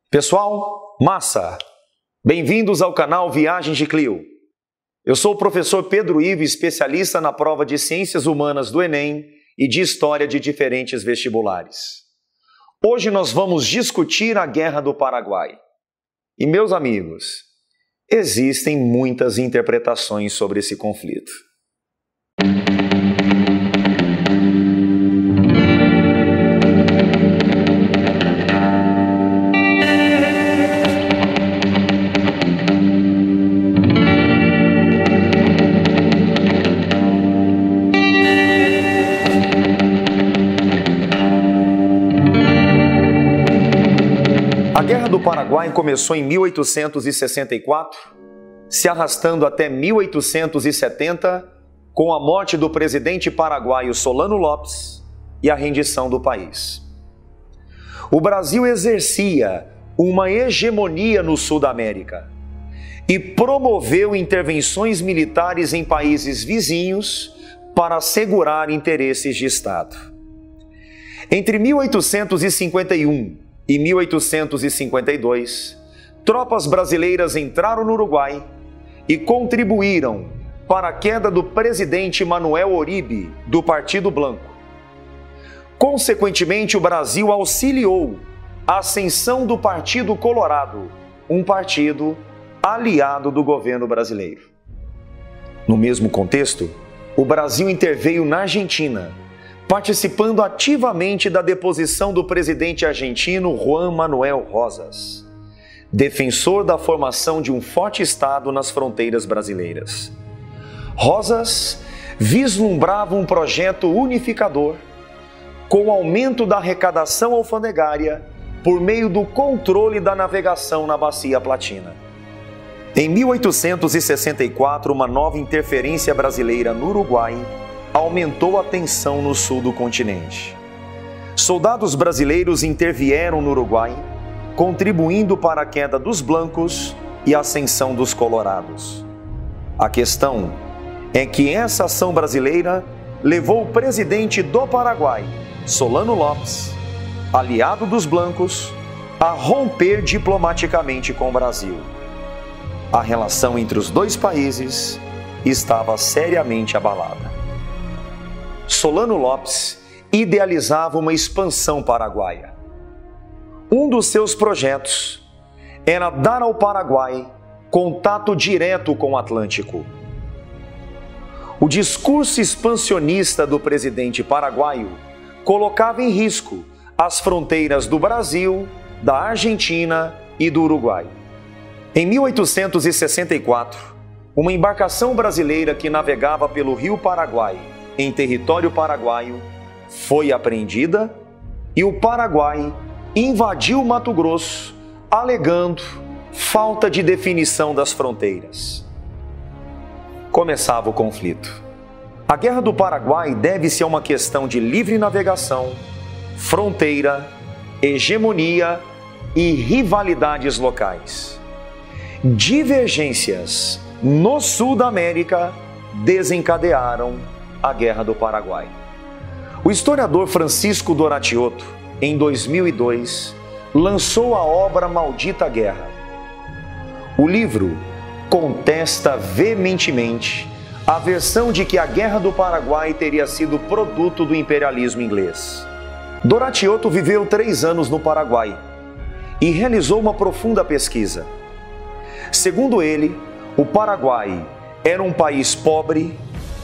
Pessoal, massa! Bem-vindos ao canal Viagens de Clio. Eu sou o professor Pedro Ivo, especialista na prova de Ciências Humanas do Enem e de História de diferentes vestibulares. Hoje nós vamos discutir a Guerra do Paraguai. E, meus amigos, existem muitas interpretações sobre esse conflito. A Guerra do Paraguai começou em 1864, se arrastando até 1870, com a morte do presidente paraguaio Solano Lopes e a rendição do país. O Brasil exercia uma hegemonia no sul da América e promoveu intervenções militares em países vizinhos para assegurar interesses de Estado. Entre 1851 e 1852, tropas brasileiras entraram no Uruguai e contribuíram para a queda do presidente Manuel Oribe, do Partido Blanco. Consequentemente, o Brasil auxiliou a ascensão do Partido Colorado, um partido aliado do governo brasileiro. No mesmo contexto, o Brasil interveio na Argentina, participando ativamente da deposição do presidente argentino Juan Manuel Rosas, defensor da formação de um forte Estado nas fronteiras brasileiras. Rosas vislumbrava um projeto unificador, com o aumento da arrecadação alfandegária por meio do controle da navegação na Bacia Platina. Em 1864, uma nova interferência brasileira no Uruguai aumentou a tensão no sul do continente. Soldados brasileiros intervieram no Uruguai, contribuindo para a queda dos blancos e a ascensão dos colorados. A questão é que essa ação brasileira levou o presidente do Paraguai, Solano Lopes, aliado dos blancos, a romper diplomaticamente com o Brasil. A relação entre os dois países estava seriamente abalada. Solano Lopes idealizava uma expansão paraguaia. Um dos seus projetos era dar ao Paraguai contato direto com o Atlântico. O discurso expansionista do presidente paraguaio colocava em risco as fronteiras do Brasil, da Argentina e do Uruguai. Em 1864, uma embarcação brasileira que navegava pelo Rio Paraguai em território paraguaio foi apreendida e o Paraguai invadiu Mato Grosso, alegando falta de definição das fronteiras. Começava o conflito. A Guerra do Paraguai deve-se a uma questão de livre navegação, fronteira, hegemonia e rivalidades locais. Divergências no sul da América desencadearam a Guerra do Paraguai. O historiador Francisco Doratioto, em 2002, lançou a obra Maldita Guerra. O livro contesta veementemente a versão de que a Guerra do Paraguai teria sido produto do imperialismo inglês. Doratioto viveu 3 anos no Paraguai e realizou uma profunda pesquisa. Segundo ele, o Paraguai era um país pobre,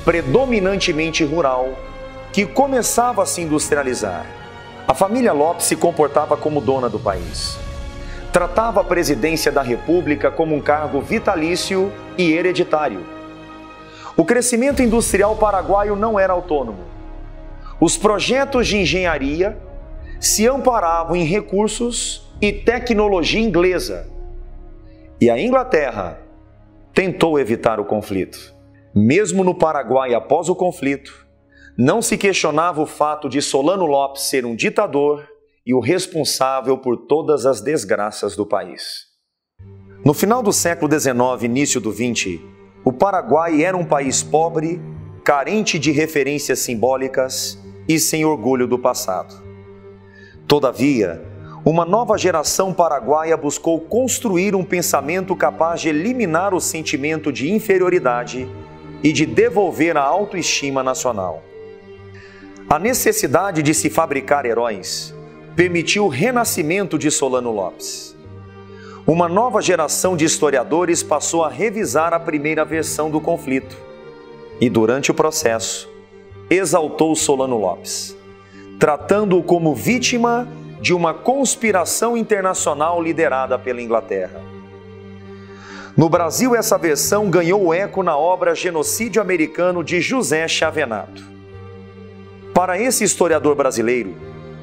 predominantemente rural, que começava a se industrializar. A família Lopes se comportava como dona do país. Tratava a presidência da República como um cargo vitalício e hereditário. O crescimento industrial paraguaio não era autônomo. Os projetos de engenharia se amparavam em recursos e tecnologia inglesa. E a Inglaterra tentou evitar o conflito. Mesmo no Paraguai após o conflito, não se questionava o fato de Solano Lopes ser um ditador e o responsável por todas as desgraças do país. No final do século XIX e início do XX, o Paraguai era um país pobre, carente de referências simbólicas e sem orgulho do passado. Todavia, uma nova geração paraguaia buscou construir um pensamento capaz de eliminar o sentimento de inferioridade e de devolver a autoestima nacional. A necessidade de se fabricar heróis permitiu o renascimento de Solano Lopes. Uma nova geração de historiadores passou a revisar a primeira versão do conflito e, durante o processo, exaltou Solano Lopes, tratando-o como vítima de uma conspiração internacional liderada pela Inglaterra. No Brasil, essa versão ganhou eco na obra Genocídio Americano de José Chavenato. Para esse historiador brasileiro,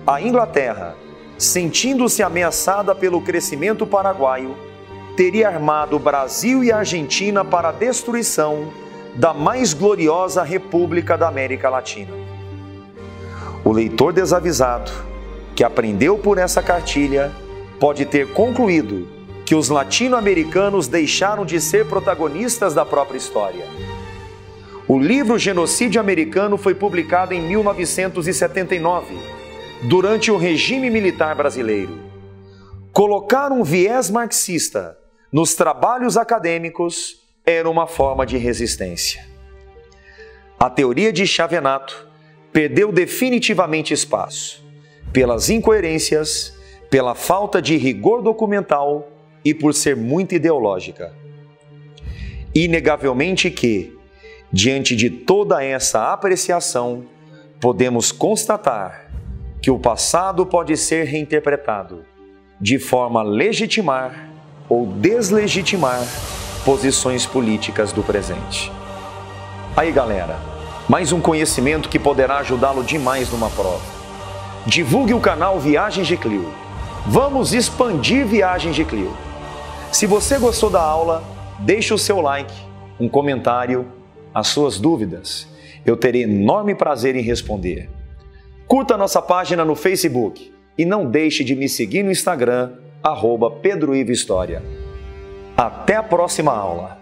a Inglaterra, sentindo-se ameaçada pelo crescimento paraguaio, teria armado Brasil e Argentina para a destruição da mais gloriosa república da América Latina. O leitor desavisado, que aprendeu por essa cartilha, pode ter concluído que os latino-americanos deixaram de ser protagonistas da própria história. O livro Genocídio Americano foi publicado em 1979, durante o regime militar brasileiro. Colocar um viés marxista nos trabalhos acadêmicos era uma forma de resistência. A teoria de Chavenato perdeu definitivamente espaço, pelas incoerências, pela falta de rigor documental e por ser muito ideológica. Inegavelmente que, diante de toda essa apreciação, podemos constatar que o passado pode ser reinterpretado de forma a legitimar ou deslegitimar posições políticas do presente. Aí, galera, mais um conhecimento que poderá ajudá-lo demais numa prova. Divulgue o canal Viagens de Clio. Vamos expandir Viagens de Clio. Se você gostou da aula, deixe o seu like, um comentário, as suas dúvidas. Eu terei enorme prazer em responder. Curta nossa página no Facebook e não deixe de me seguir no Instagram, @PedroIvoHistória. Até a próxima aula!